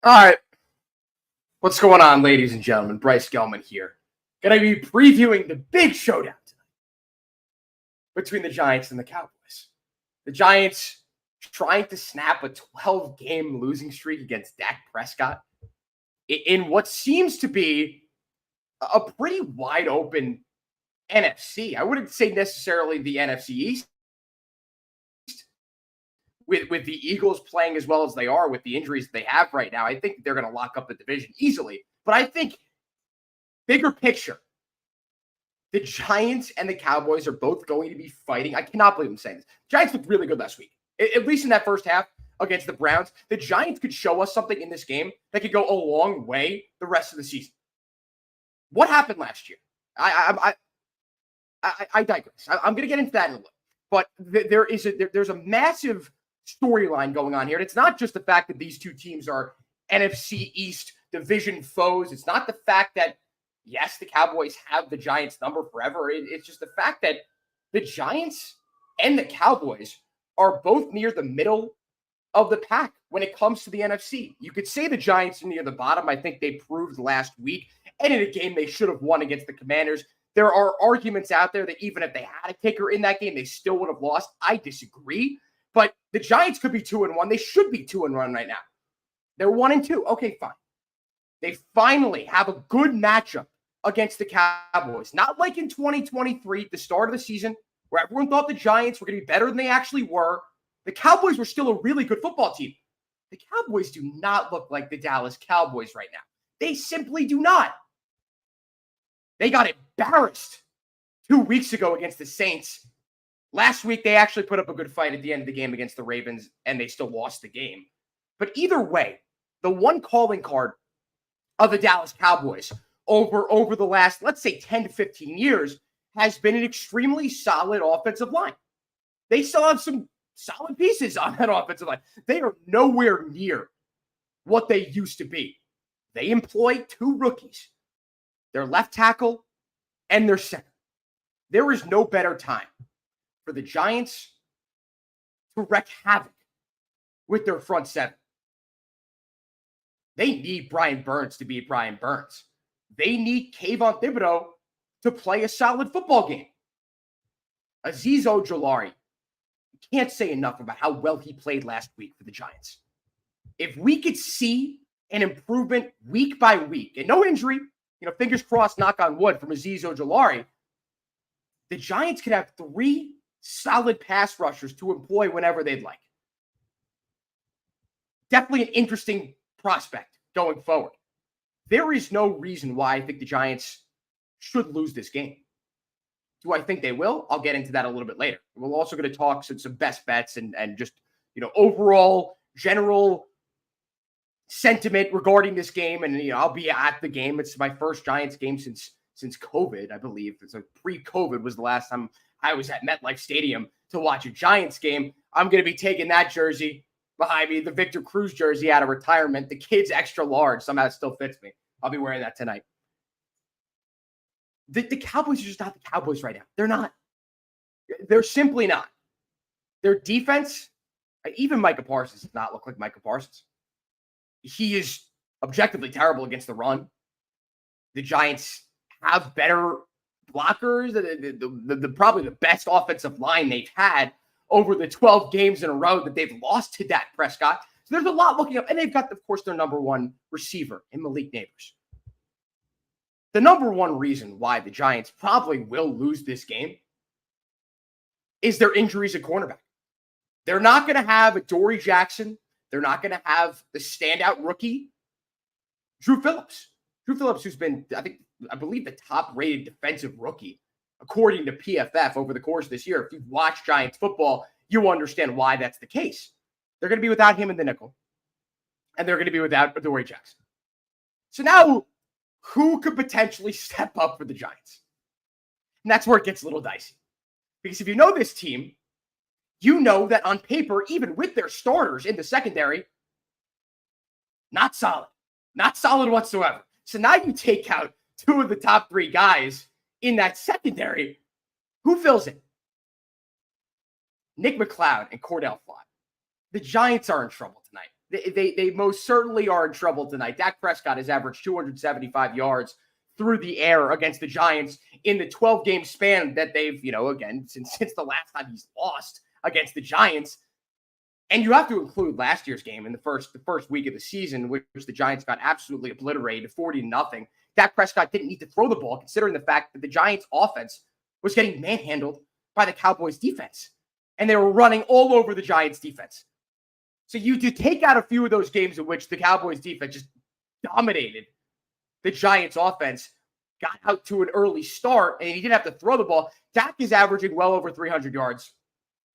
All right, what's going on, ladies and gentlemen? Bryce Gelman here. Going to be previewing the big showdown tonight between the Giants and the Cowboys. The Giants trying to snap a 12-game losing streak against Dak Prescott in what seems to be a pretty wide open NFC. I wouldn't say necessarily the NFC East. With the Eagles playing as well as they are with the injuries they have right now, I think they're going to lock up the division easily. But I think bigger picture, the Giants and the Cowboys are both going to be fighting. I cannot believe I'm saying this. Giants looked really good last week, at least in that first half against the Browns. The Giants could show us something in this game that could go a long way the rest of the season. What happened last year? I digress. I'm going to get into that in a little. But there's a massive storyline going on here. And it's not just the fact that these two teams are NFC East division foes. It's not the fact that, yes, the Cowboys have the Giants number forever. It's just the fact that the Giants and the Cowboys are both near the middle of the pack when it comes to the NFC. You could say the Giants are near the bottom. I think they proved last week. And in a game they should have won against the Commanders. There are arguments out there that even if they had a kicker in that game, they still would have lost. I disagree. But the Giants could be 2-1. They should be 2-1 right now. They're 1-2. Okay, fine. They finally have a good matchup against the Cowboys. Not like in 2023, the start of the season, where everyone thought the Giants were going to be better than they actually were. The Cowboys were still a really good football team. The Cowboys do not look like the Dallas Cowboys right now. They simply do not. They got embarrassed 2 weeks ago against the Saints. Last week, they actually put up a good fight at the end of the game against the Ravens, and they still lost the game. But either way, the one calling card of the Dallas Cowboys over the last, let's say, 10 to 15 years has been an extremely solid offensive line. They still have some solid pieces on that offensive line. They are nowhere near what they used to be. They employ two rookies, their left tackle and their center. There is no better time for the Giants to wreak havoc with their front seven. They need Brian Burns to be Brian Burns. They need Kayvon Thibodeau to play a solid football game. Azeez Ojulari, can't say enough about how well he played last week for the Giants. If we could see an improvement week by week, and no injury, fingers crossed, knock on wood, from Azeez Ojulari, the Giants could have three solid pass rushers to employ whenever they'd like. Definitely an interesting prospect going forward. There is no reason why I think the Giants should lose this game. Do I think they will? I'll get into that a little bit later. We're also going to talk some best bets and just, overall general sentiment regarding this game. And, I'll be at the game. It's my first Giants game since COVID, I believe. It's like pre-COVID was the last time I was at MetLife Stadium to watch a Giants game. I'm going to be taking that jersey behind me, the Victor Cruz jersey out of retirement. The kid's extra large. Somehow it still fits me. I'll be wearing that tonight. The Cowboys are just not the Cowboys right now. They're not. They're simply not. Their defense, even Micah Parsons does not look like Micah Parsons. He is objectively terrible against the run. The Giants have better blockers, probably the best offensive line they've had over the 12 games in a row that they've lost to Dak Prescott. So there's a lot looking up. And they've got, of course, their number one receiver in Malik Nabers. The number one reason why the Giants probably will lose this game is their injuries at cornerback. They're not going to have a Dory Jackson. They're not going to have the standout rookie, Drew Phillips. Drew Phillips, who's been, I believe, the top-rated defensive rookie, according to PFF, over the course of this year. If you've watched Giants football, you understand why that's the case. They're going to be without him in the nickel, and they're going to be without Dory Jackson. So now, who could potentially step up for the Giants? And that's where it gets a little dicey. Because if you know this team, you know that on paper, even with their starters in the secondary, not solid. Not solid whatsoever. So now you take out two of the top three guys in that secondary. Who fills it? Nick McLeod and Cordell Flott. The Giants are in trouble tonight. They most certainly are in trouble tonight. Dak Prescott has averaged 275 yards through the air against the Giants in the 12-game span that they've, again, since the last time he's lost against the Giants. And you have to include last year's game in the first week of the season, which the Giants got absolutely obliterated, 40-0. Dak Prescott didn't need to throw the ball, considering the fact that the Giants' offense was getting manhandled by the Cowboys' defense. And they were running all over the Giants' defense. So you do take out a few of those games in which the Cowboys' defense just dominated the Giants' offense, got out to an early start, and he didn't have to throw the ball. Dak is averaging well over 300 yards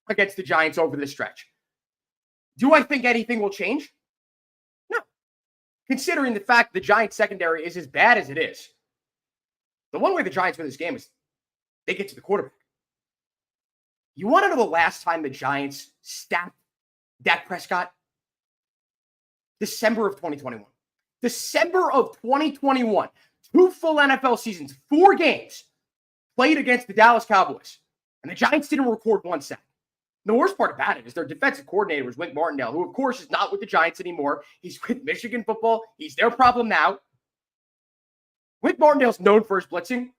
against the Giants over this stretch. Do I think anything will change? No. Considering the fact the Giants secondary is as bad as it is, the one way the Giants win this game is they get to the quarterback. You want to know the last time the Giants stacked Dak Prescott? December of 2021. December of 2021. 2 full NFL seasons, 4 games played against the Dallas Cowboys. And the Giants didn't record 1 sack. The worst part about it is their defensive coordinator was Wink Martindale, who, of course, is not with the Giants anymore. He's with Michigan football. He's their problem now. Wink Martindale's known for his blitzing.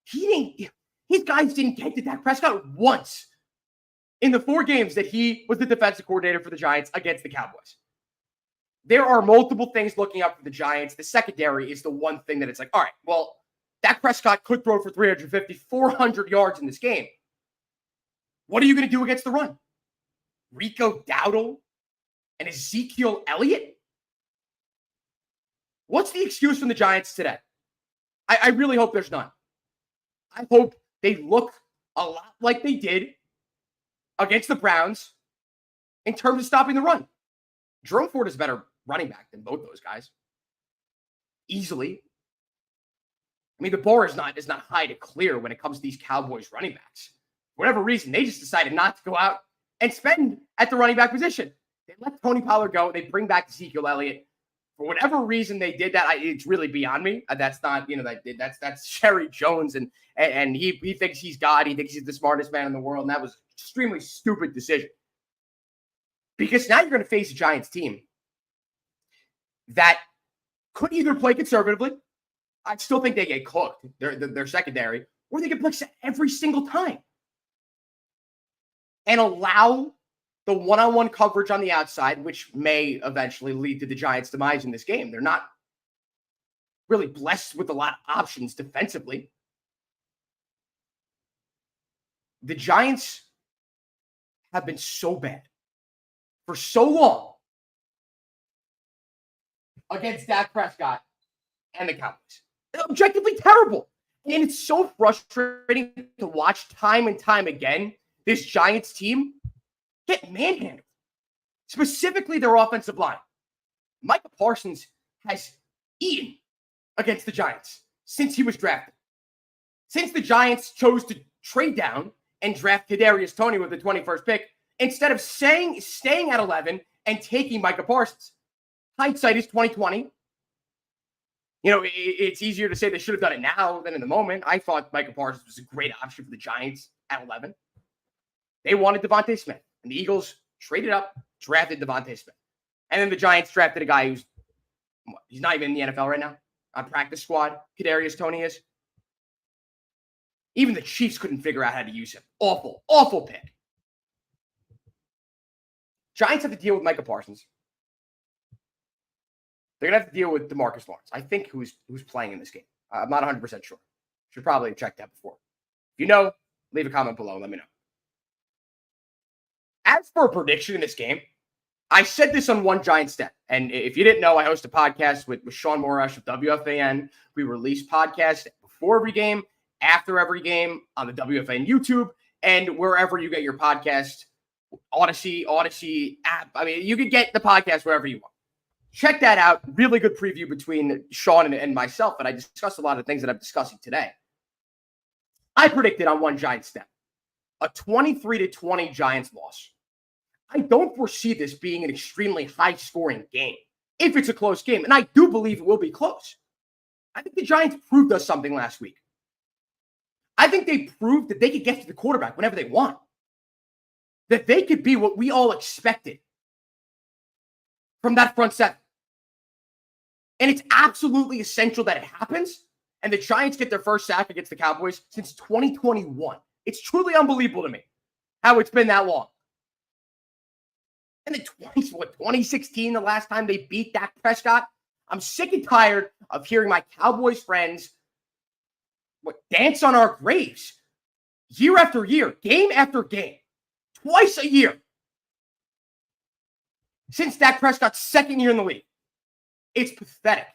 His guys didn't get to Dak Prescott once in the 4 games that he was the defensive coordinator for the Giants against the Cowboys. There are multiple things looking up for the Giants. The secondary is the one thing that it's like, all right, well, Dak Prescott could throw for 350, 400 yards in this game. What are you going to do against the run? Rico Dowdle and Ezekiel Elliott? What's the excuse from the Giants today? I really hope there's none. I hope they look a lot like they did against the Browns in terms of stopping the run. Jerome Ford is a better running back than both those guys. Easily. I mean, the bar is not high to clear when it comes to these Cowboys running backs. For whatever reason, they just decided not to go out and spend at the running back position. They let Tony Pollard go. They bring back Ezekiel Elliott. For whatever reason they did that, it's really beyond me. That's not, that's Sherry Jones, and he thinks he's God. He thinks he's the smartest man in the world, and that was an extremely stupid decision. Because now you're going to face a Giants team that could either play conservatively. I still think they get cooked. They're secondary, or they get blitzed every single time and allow the one-on-one coverage on the outside, which may eventually lead to the Giants' demise in this game. They're not really blessed with a lot of options defensively. The Giants have been so bad for so long against Dak Prescott and the Cowboys. They're objectively terrible. And it's so frustrating to watch time and time again this Giants team get manhandled, specifically their offensive line. Micah Parsons has eaten against the Giants since he was drafted. Since the Giants chose to trade down and draft Kadarius Toney with the 21st pick, instead of staying at 11 and taking Micah Parsons. Hindsight is 2020. It's easier to say they should have done it now than in the moment. I thought Micah Parsons was a great option for the Giants at 11. They wanted Devontae Smith, and the Eagles traded up, drafted Devontae Smith. And then the Giants drafted a guy he's not even in the NFL right now, on practice squad. Kadarius Toney is. Even the Chiefs couldn't figure out how to use him. Awful, awful pick. Giants have to deal with Micah Parsons. They're going to have to deal with DeMarcus Lawrence. I think who's playing in this game. I'm not 100% sure. Should probably have checked that before. If you know, leave a comment below. Let me know. As for a prediction in this game, I said this on One Giant Step. And if you didn't know, I host a podcast with Sean Morash of WFAN. We release podcasts before every game, after every game, on the WFAN YouTube, and wherever you get your podcast, Odyssey app. I mean, you can get the podcast wherever you want. Check that out. Really good preview between Sean and myself, and I discussed a lot of things that I'm discussing today. I predicted on One Giant Step a 23-20 Giants loss. I don't foresee this being an extremely high-scoring game if it's a close game, and I do believe it will be close. I think the Giants proved us something last week. I think they proved that they could get to the quarterback whenever they want, that they could be what we all expected. from that front seven. And it's absolutely essential that it happens. And the Giants get their first sack against the Cowboys since 2021. It's truly unbelievable to me how it's been that long. And then 2016, the last time they beat Dak Prescott. I'm sick and tired of hearing my Cowboys friends dance on our graves year after year, game after game, twice a year since Dak Prescott's second year in the league. It's pathetic.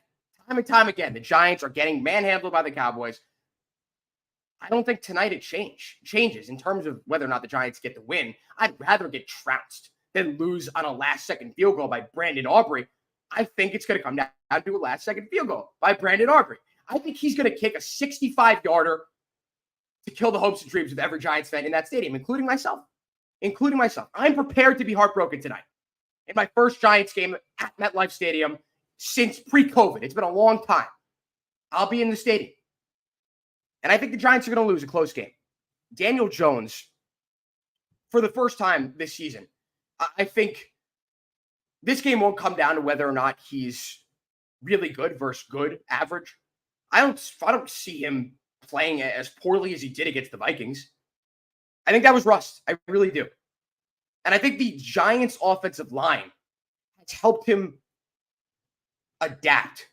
Time and time again, the Giants are getting manhandled by the Cowboys. I don't think tonight it changes in terms of whether or not the Giants get the win. I'd rather get trounced than lose on a last-second field goal by Brandon Aubrey. I think it's going to come down to a last-second field goal by Brandon Aubrey. I think he's going to kick a 65-yarder to kill the hopes and dreams of every Giants fan in that stadium, including myself. I'm prepared to be heartbroken tonight in my first Giants game at MetLife Stadium since pre-COVID. It's been a long time. I'll be in the stadium. And I think the Giants are going to lose a close game. Daniel Jones, for the first time this season, I think this game won't come down to whether or not he's really good versus good, average. I don't see him playing as poorly as he did against the Vikings. I think that was rust. I really do. And I think the Giants' offensive line has helped him adapt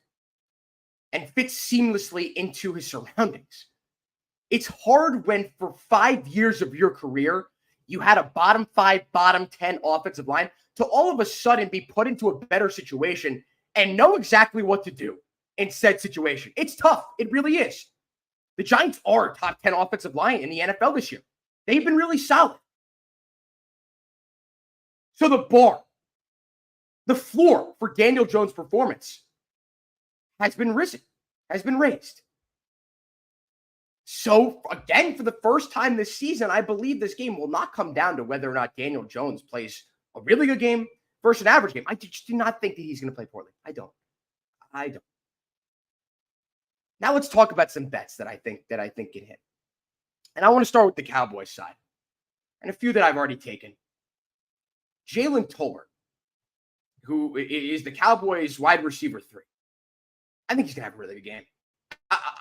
and fit seamlessly into his surroundings. It's hard when for 5 years of your career, you had a bottom 5, bottom 10 offensive line to all of a sudden be put into a better situation and know exactly what to do in said situation. It's tough. It really is. The Giants are a top 10 offensive line in the NFL this year. They've been really solid. So the bar, the floor for Daniel Jones' performance has been raised. So, again, for the first time this season, I believe this game will not come down to whether or not Daniel Jones plays a really good game versus an average game. I just do not think that he's going to play poorly. I don't. Now let's talk about some bets that I think can hit. And I want to start with the Cowboys side and a few that I've already taken. Jalen Tolbert, who is the Cowboys wide receiver 3. I think he's going to have a really good game.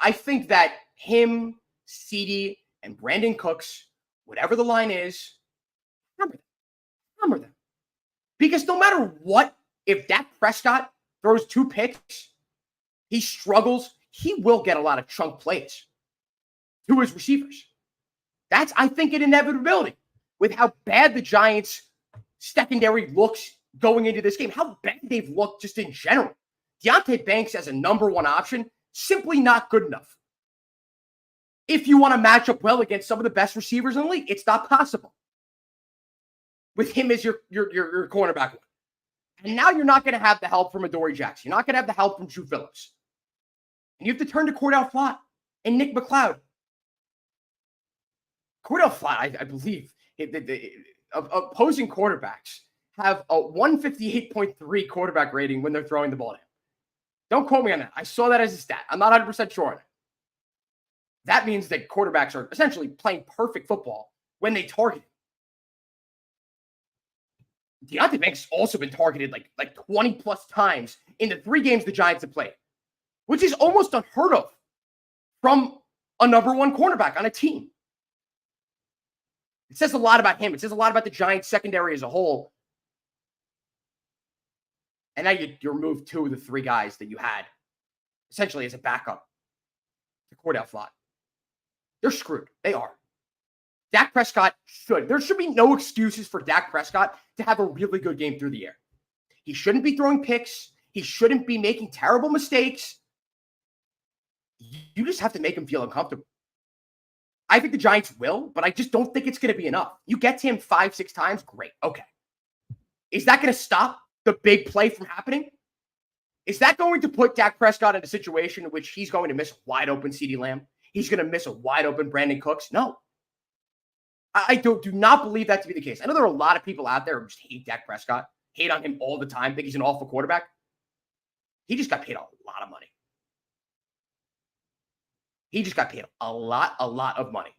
I think that him, CeeDee, and Brandon Cooks, whatever the line is, hammer them. Because no matter what, if Dak Prescott throws 2 picks, he struggles, he will get a lot of chunk plays to his receivers. That's, I think, an inevitability with how bad the Giants' secondary looks going into this game, how bad they've looked just in general. Deonte Banks as a number 1 option, simply not good enough. If you want to match up well against some of the best receivers in the league, it's not possible. With him as your cornerback one. And now you're not going to have the help from Adoree Jackson. You're not going to have the help from Drew Phillips. And you have to turn to Cordell Flott and Nick McLeod. Cordell Flott, I believe, opposing quarterbacks have a 158.3 quarterback rating when they're throwing the ball to him. Don't quote me on that. I saw that as a stat. I'm not 100% sure on it. That means that quarterbacks are essentially playing perfect football when they target him. Deonte Banks has also been targeted like 20 plus times in the 3 games the Giants have played, which is almost unheard of from a number 1 cornerback on a team. It says a lot about him. It says a lot about the Giants secondary as a whole. And now you remove 2 of the 3 guys that you had essentially as a backup to Cordell Flott. They're screwed. They are. Dak Prescott there should be no excuses for Dak Prescott to have a really good game through the air. He shouldn't be throwing picks. He shouldn't be making terrible mistakes. You just have to make him feel uncomfortable. I think the Giants will, but I just don't think it's going to be enough. You get to him 5-6 times, great. Okay. Is that going to stop the big play from happening? Is that going to put Dak Prescott in a situation in which he's going to miss a wide open CeeDee Lamb? He's going to miss a wide open Brandon Cooks? No. I do not believe that to be the case. I know there are a lot of people out there who just hate Dak Prescott, hate on him all the time, think he's an awful quarterback. He just got paid a lot of money. He just got paid a lot of money.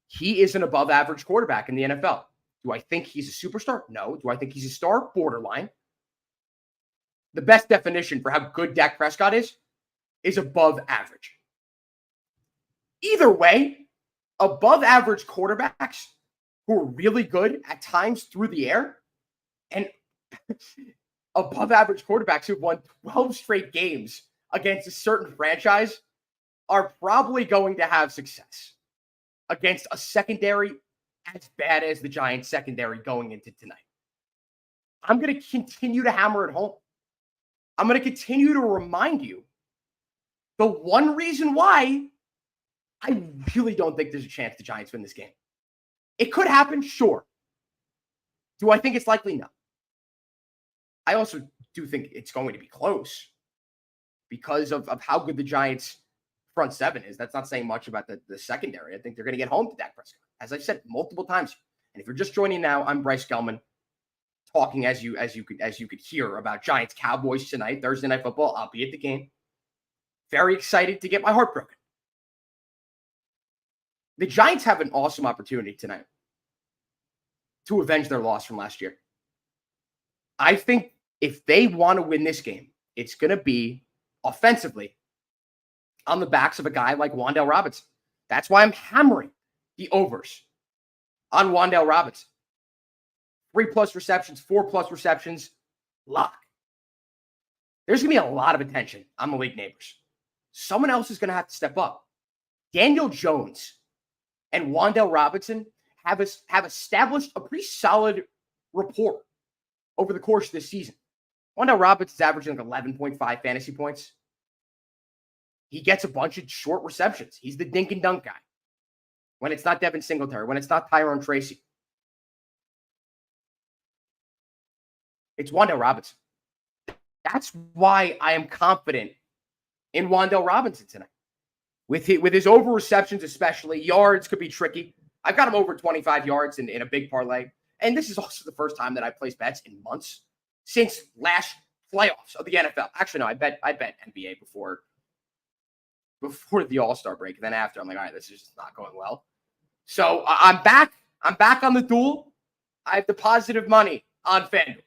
He is an above average quarterback in the NFL. Do I think he's a superstar? No. Do I think he's a star? Borderline. the best definition for how good Dak Prescott is above average. Either way, above average quarterbacks who are really good at times through the air and above average quarterbacks who've won 12 straight games against a certain franchise are probably going to have success against a secondary as bad as the Giants secondary going into tonight. I'm going to continue to hammer it home. I'm going to continue to remind you the one reason why I really don't think there's a chance the Giants win this game. It could happen, sure. Do I think it's likely? No. I also do think it's going to be close because of how good the Giants' front seven is. That's not saying much about the secondary. I think they're going to get home to Dak Prescott, as I've said multiple times. And if you're just joining now, I'm Bryce Gelman, talking as you could hear about Giants Cowboys tonight, Thursday Night Football. I'll be at the game. Very excited to get my heart broken. The Giants have an awesome opportunity tonight to avenge their loss from last year. I think if they want to win this game, it's going to be offensively on the backs of a guy like Wan'Dale Robinson. That's why I'm hammering the overs on Wan'Dale Robinson. 3+ receptions, 4+ receptions, lock. There's going to be a lot of attention on Malik Neighbors. Someone else is going to have to step up. Daniel Jones and Wan'Dale Robinson have established a pretty solid rapport over the course of this season. Wan'Dale Robinson's averaging like 11.5 fantasy points. He gets a bunch of short receptions. He's the dink and dunk guy. When it's not Devin Singletary, when it's not Tyrone Tracy. It's Wan'Dale Robinson. That's why I am confident in Wan'Dale Robinson tonight. With his over receptions, especially, yards could be tricky. I've got him over 25 yards in a big parlay. And this is also the first time that I placed bets in months since last playoffs of the NFL. Actually, no, I bet NBA before the All-Star break. And then after, I'm like, all right, this is just not going well. So I'm back. I'm back on the duel. I have the positive money on FanDuel.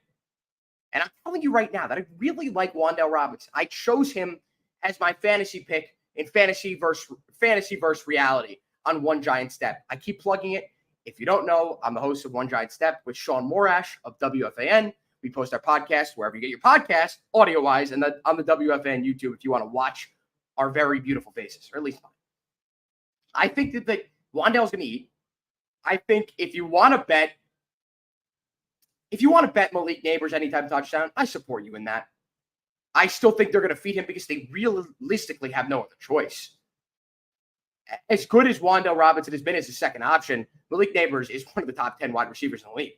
And I'm telling you right now that I really like Wan'Dale Robinson. I chose him as my fantasy pick in fantasy versus reality on One Giant Step. I keep plugging it. If you don't know, I'm the host of One Giant Step with Sean Morash of WFAN. We post our podcast wherever you get your podcast, audio-wise, and on the WFAN YouTube if you want to watch our very beautiful faces, or at least mine. I think that Wan'Dale's going to eat. I think if you want to bet Malik Neighbors anytime touchdown, I support you in that. I still think they're going to feed him because they realistically have no other choice. As good as Wan'Dale Robinson has been as a second option, Malik Neighbors is one of the top 10 wide receivers in the league.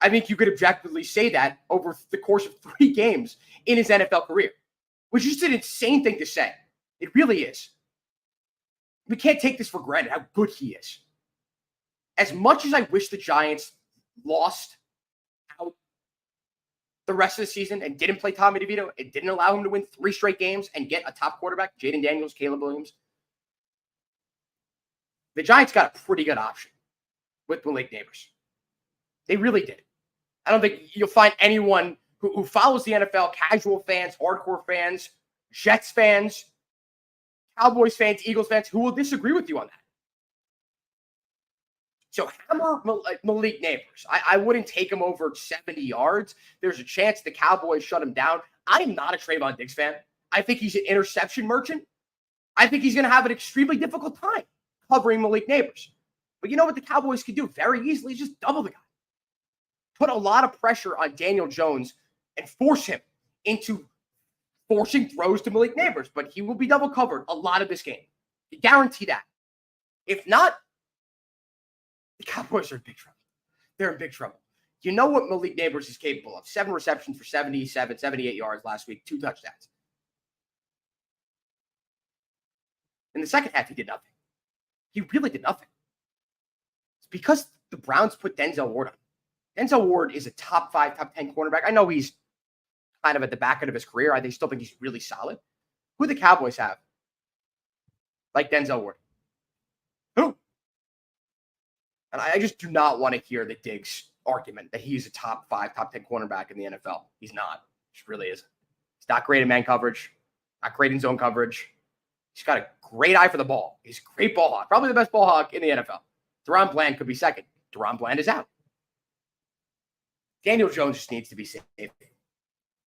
I think you could objectively say that over the course of 3 games in his NFL career, which is just an insane thing to say. It really is. We can't take this for granted, how good he is. As much as I wish the Giants lost out the rest of the season and didn't play Tommy DeVito, it didn't allow him to win 3 straight games and get a top quarterback, Jaden Daniels, Caleb Williams. The Giants got a pretty good option with Malik Neighbors. They really did. I don't think you'll find anyone who follows the NFL, casual fans, hardcore fans, Jets fans, Cowboys fans, Eagles fans, who will disagree with you on that. So hammer Malik Neighbors. I wouldn't take him over 70 yards. There's a chance the Cowboys shut him down. I am not a Trayvon Diggs fan. I think he's an interception merchant. I think he's going to have an extremely difficult time covering Malik Neighbors. But you know what the Cowboys can do very easily? Just double the guy. Put a lot of pressure on Daniel Jones and force him into forcing throws to Malik Neighbors. But he will be double covered a lot of this game. You guarantee that. If not, the Cowboys are in big trouble. They're in big trouble. You know what Malik Neighbors is capable of. 7 receptions for 78 yards last week, 2 touchdowns. In the second half, he did nothing. He really did nothing. It's because the Browns put Denzel Ward on. Denzel Ward is a top 5, top 10 cornerback. I know he's kind of at the back end of his career. I still think he's really solid. Who do the Cowboys have? Like Denzel Ward. Who? And I just do not want to hear the Diggs argument that he's a top 5, top 10 cornerback in the NFL. He's not. He really isn't. not great in man coverage, not great in zone coverage. He's got a great eye for the ball. He's a great ball hawk, probably the best ball hawk in the NFL. DaRon Bland could be second. DaRon Bland is out. Daniel Jones just needs to be safe.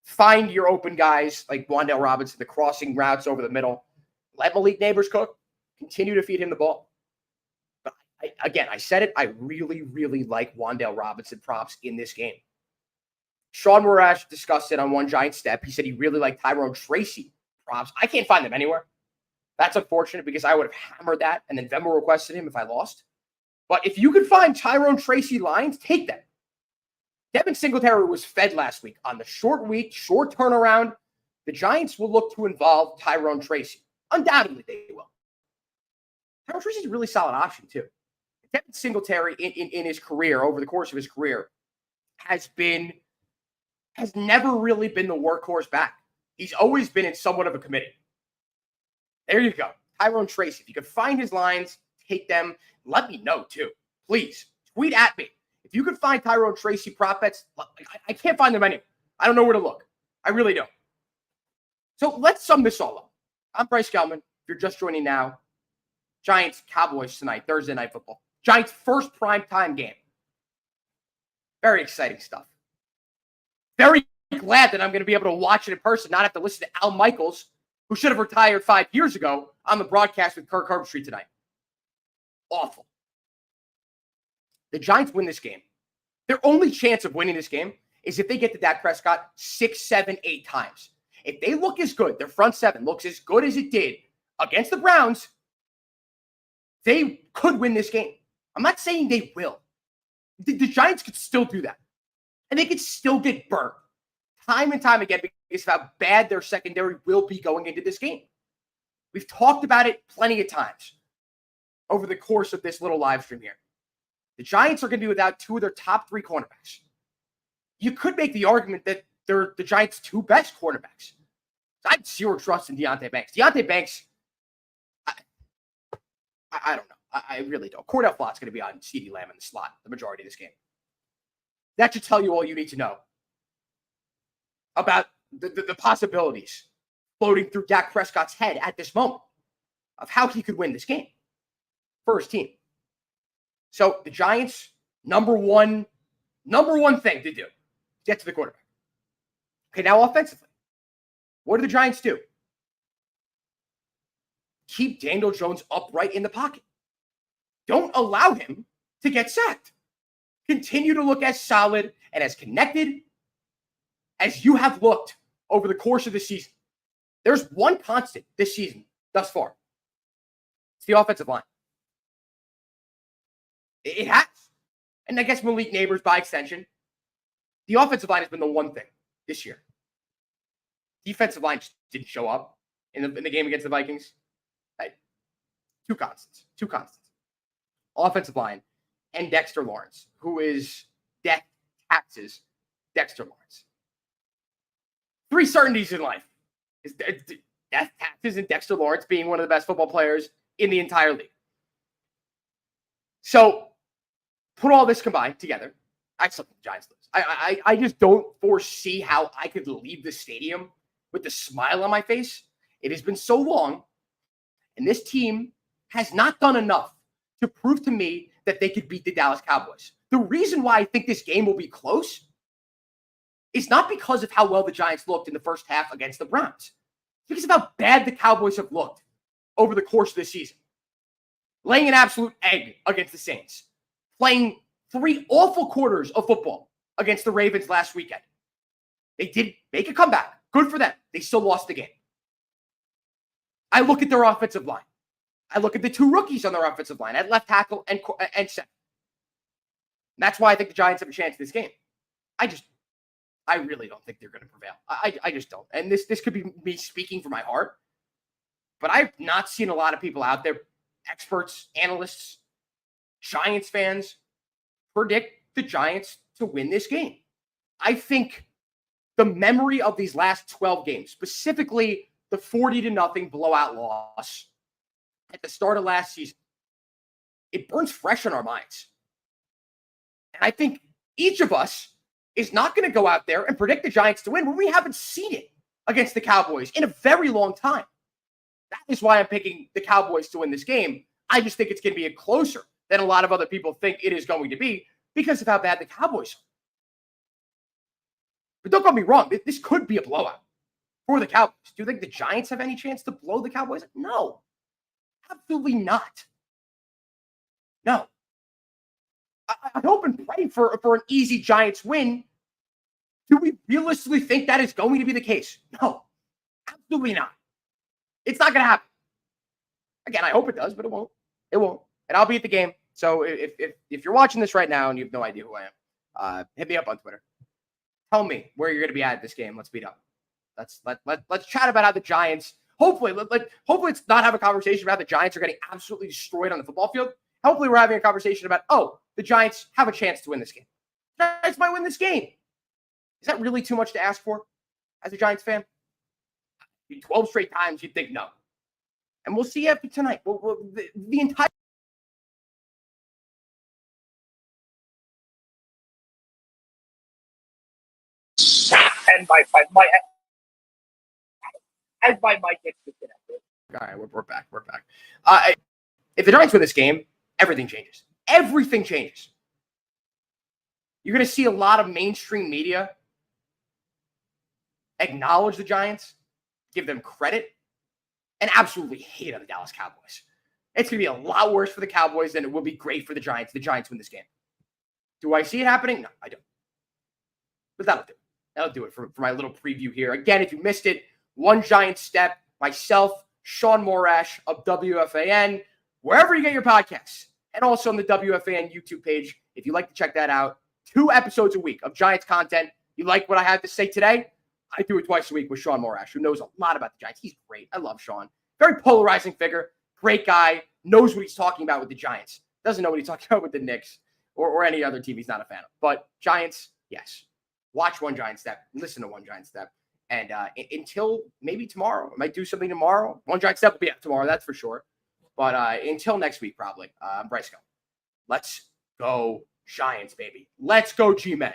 Find your open guys like Wan'Dale Robinson, the crossing routes over the middle. Let Malik Neighbors cook. Continue to feed him the ball. But I said it. I really, really like Wan'Dale Robinson props in this game. Sean Morash discussed it on One Giant Step. He said he really liked Tyrone Tracy props. I can't find them anywhere. That's unfortunate because I would have hammered that, and then Venmo requested him if I lost. But if you could find Tyrone Tracy lines, take them. Devin Singletary was fed last week on the short week, short turnaround. The Giants will look to involve Tyrone Tracy. Undoubtedly, they will. Tyrone Tracy is a really solid option, too. Devin Singletary in his career, over the course of his career, has never really been the workhorse back. He's always been in somewhat of a committee. There you go. Tyrone Tracy. If you could find his lines, take them. Let me know, too. Please, tweet at me. If you could find Tyrone Tracy prop bets, I can't find them anywhere. I don't know where to look. I really don't. So let's sum this all up. I'm Bryce Gelman. If you're just joining now, Giants, Cowboys tonight, Thursday Night Football. Giants' first primetime game. Very exciting stuff. Very glad that I'm going to be able to watch it in person, not have to listen to Al Michaels, who should have retired 5 years ago, on the broadcast with Kirk Herbstreit tonight. Awful. The Giants win this game. Their only chance of winning this game is if they get to Dak Prescott 6, 7, 8 times. If they look as good, their front seven looks as good as it did against the Browns, they could win this game. I'm not saying they will. The Giants could still do that. And they could still get burnt time and time again because of how bad their secondary will be going into this game. We've talked about it plenty of times over the course of this little live stream here. The Giants are going to be without 2 of their top 3 cornerbacks. You could make the argument that they're the Giants' 2 best cornerbacks. I have zero trust in Deonte Banks. Deonte Banks, I don't know. I really don't. Cordell Flott's going to be on CeeDee Lamb in the slot the majority of this game. That should tell you all you need to know about the possibilities floating through Dak Prescott's head at this moment of how he could win this game for his team. So the Giants, number one thing to do, get to the quarterback. Okay, now offensively, what do the Giants do? Keep Daniel Jones upright in the pocket. Don't allow him to get sacked. Continue to look as solid and as connected as you have looked over the course of the season. There's one constant this season thus far. It's the offensive line. It has. And I guess Malik Neighbors by extension. The offensive line has been the one thing this year. Defensive line just didn't show up in the game against the Vikings. Two constants. Offensive line and Dexter Lawrence, who is death taxes Dexter Lawrence. 3 certainties in life. Is death taxes and Dexter Lawrence being one of the best football players in the entire league. So put all this combined together. I still think the Giants lose. I just don't foresee how I could leave the stadium with a smile on my face. It has been so long, and this team has not done enough to prove to me that they could beat the Dallas Cowboys. The reason why I think this game will be close is not because of how well the Giants looked in the first half against the Browns. It's because of how bad the Cowboys have looked over the course of the season. Laying an absolute egg against the Saints. Playing 3 awful quarters of football against the Ravens last weekend. They did make a comeback. Good for them. They still lost the game. I look at their offensive line. I look at the 2 rookies on their offensive line at left tackle and center. That's why I think the Giants have a chance in this game. I really don't think they're going to prevail. I just don't. And this could be me speaking from my heart. But I've not seen a lot of people out there, experts, analysts, Giants fans, predict the Giants to win this game. I think the memory of these last 12 games, specifically the 40-0 blowout loss at the start of last season, it burns fresh in our minds. And I think each of us is not going to go out there and predict the Giants to win when we haven't seen it against the Cowboys in a very long time. That is why I'm picking the Cowboys to win this game. I just think it's going to be closer than a lot of other people think it is going to be because of how bad the Cowboys are. But don't get me wrong, this could be a blowout for the Cowboys. Do you think the Giants have any chance to blow the Cowboys? No, absolutely not. No. I hope and pray for an easy Giants win. Do we realistically think that is going to be the case? No, absolutely not. It's not going to happen. Again, I hope it does, but it won't. It won't. And I'll be at the game. So if you're watching this right now and you have no idea who I am, hit me up on Twitter. Tell me where you're going to be at this game. Let's meet up. Let's chat about how the Giants. Hopefully it's not have a conversation about the Giants are getting absolutely destroyed on the football field. Hopefully we're having a conversation about, the Giants have a chance to win this game. The Giants might win this game. Is that really too much to ask for as a Giants fan? 12 straight times, you'd think no. And we'll see after tonight. The entire and my mic gets disconnected. All right, we're back. We're back. If the Giants win this game, everything changes. Everything changes. You're going to see a lot of mainstream media acknowledge the Giants, give them credit, and absolutely hate on the Dallas Cowboys. It's going to be a lot worse for the Cowboys than it will be great for the Giants. The Giants win this game. Do I see it happening? No, I don't. But that'll do it. That'll do it for my little preview here. Again, if you missed it, One Giant Step, myself, Sean Morash of WFAN, wherever you get your podcasts, and also on the WFAN YouTube page, if you'd like to check that out. 2 episodes a week of Giants content. You like what I had to say today? I do it twice a week with Sean Morash, who knows a lot about the Giants. He's great. I love Sean. Very polarizing figure. Great guy. Knows what he's talking about with the Giants. Doesn't know what he's talking about with the Knicks or any other team he's not a fan of. But Giants, yes. Watch One Giant Step. Listen to One Giant Step. And until maybe tomorrow. I might do something tomorrow. One Giant Step will be out tomorrow, that's for sure. But until next week, probably. I'm Bryce Go. Let's go Giants, baby. Let's go G-Men.